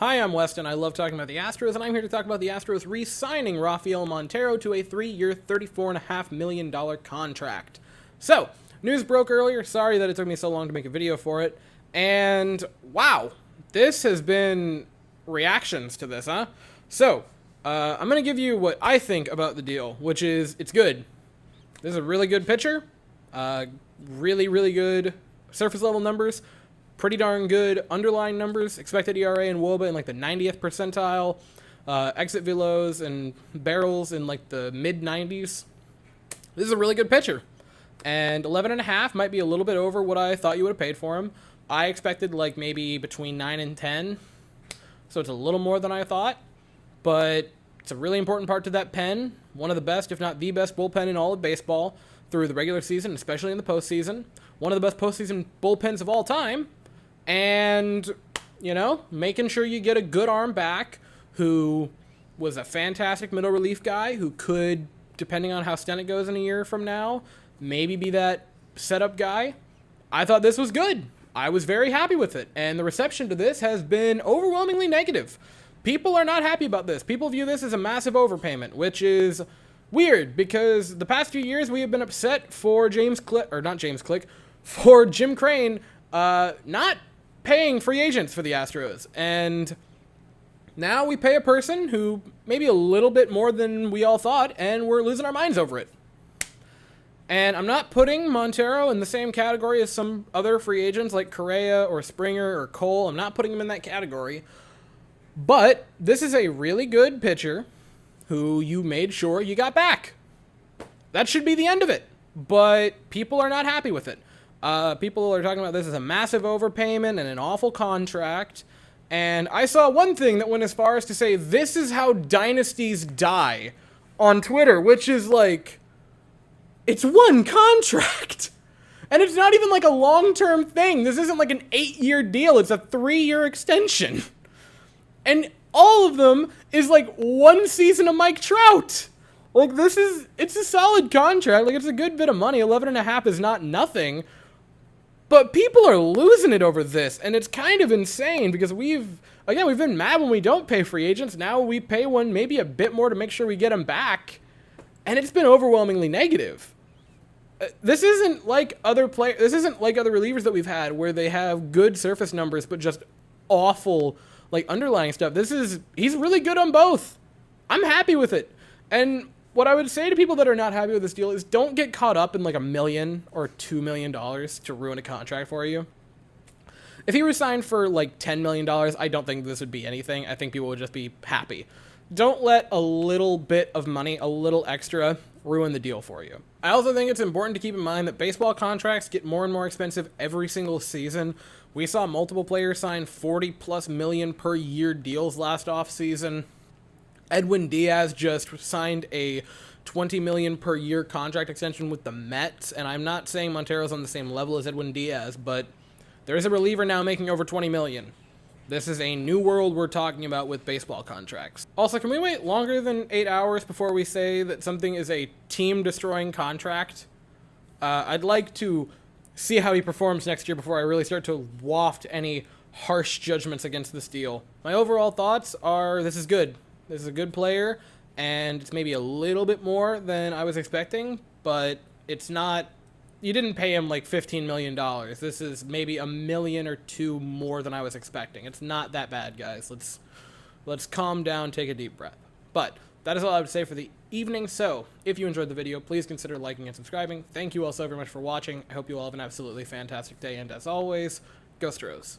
Hi, I'm Weston. I love talking about the Astros, and I'm here to talk about the Astros re-signing Rafael Montero to a 3-year, $34.5 million contract. So, news broke earlier. Sorry that it took me so long to make a video for it. And, wow, this has been reactions to this, huh? So, I'm going to give you what I think about the deal, which is, it's good. This is a really good pitcher. Really, really good surface level numbers. Pretty darn good underlying numbers, expected ERA and WOBA in like the 90th percentile, exit velos and barrels in like the mid-90s. This is a really good pitcher, and 11.5 might be a little bit over what I thought you would have paid for him. I expected like maybe between 9 and 10, so it's a little more than I thought, but it's a really important part to that pen. One of the best, if not the best, bullpen in all of baseball through the regular season, especially in the postseason. One of the best postseason bullpens of all time. And, you know, making sure you get a good arm back who was a fantastic middle relief guy who could, depending on how Stennett goes in a year from now, maybe be that setup guy. I thought this was good. I was very happy with it. And the reception to this has been overwhelmingly negative. People are not happy about this. People view this as a massive overpayment, which is weird because the past few years we have been upset for for Jim Crane not paying free agents for the Astros, and now we pay a person who maybe a little bit more than we all thought, and we're losing our minds over it. And I'm not putting Montero in the same category as some other free agents like Correa or Springer or Cole. I'm not putting him in that category, but this is a really good pitcher who you made sure you got back. That should be the end of it, but people are not happy with it. People are talking about this as a massive overpayment and an awful contract. And I saw one thing that went as far as to say, this is how dynasties die on Twitter, which is like, it's one contract. And it's not even like a long-term thing. This isn't like an 8-year deal. It's a 3-year extension. And all of them is like one season of Mike Trout. Like, it's a solid contract. Like, it's a good bit of money. 11.5 is not nothing. But people are losing it over this, and it's kind of insane because we've been mad when we don't pay free agents. Now we pay one maybe a bit more to make sure we get them back, and it's been overwhelmingly negative. This isn't like other relievers that we've had where they have good surface numbers but just awful like underlying stuff. He's really good on both. I'm happy with it. And what I would say to people that are not happy with this deal is don't get caught up in like $1 million or $2 million to ruin a contract for you. If he was signed for like $10 million, I don't think this would be anything. I think people would just be happy. Don't let a little bit of money, a little extra, ruin the deal for you. I also think it's important to keep in mind that baseball contracts get more and more expensive every single season. We saw multiple players sign $40+ million per year deals last offseason. Edwin Diaz just signed a $20 million per year contract extension with the Mets, and I'm not saying Montero's on the same level as Edwin Diaz, but there's a reliever now making over $20 million. This is a new world we're talking about with baseball contracts. Also, can we wait longer than 8 hours before we say that something is a team-destroying contract? I'd like to see how he performs next year before I really start to waft any harsh judgments against this deal. My overall thoughts are this is good. This is a good player, and it's maybe a little bit more than I was expecting, but it's not. You didn't pay him like $15 million. This is maybe $1 million or $2 million more than I was expecting. It's not that bad, guys. Let's calm down, take a deep breath. But that is all I would say for the evening. So if you enjoyed the video, please consider liking and subscribing. Thank you all so very much for watching. I hope you all have an absolutely fantastic day, and as always, go Stros.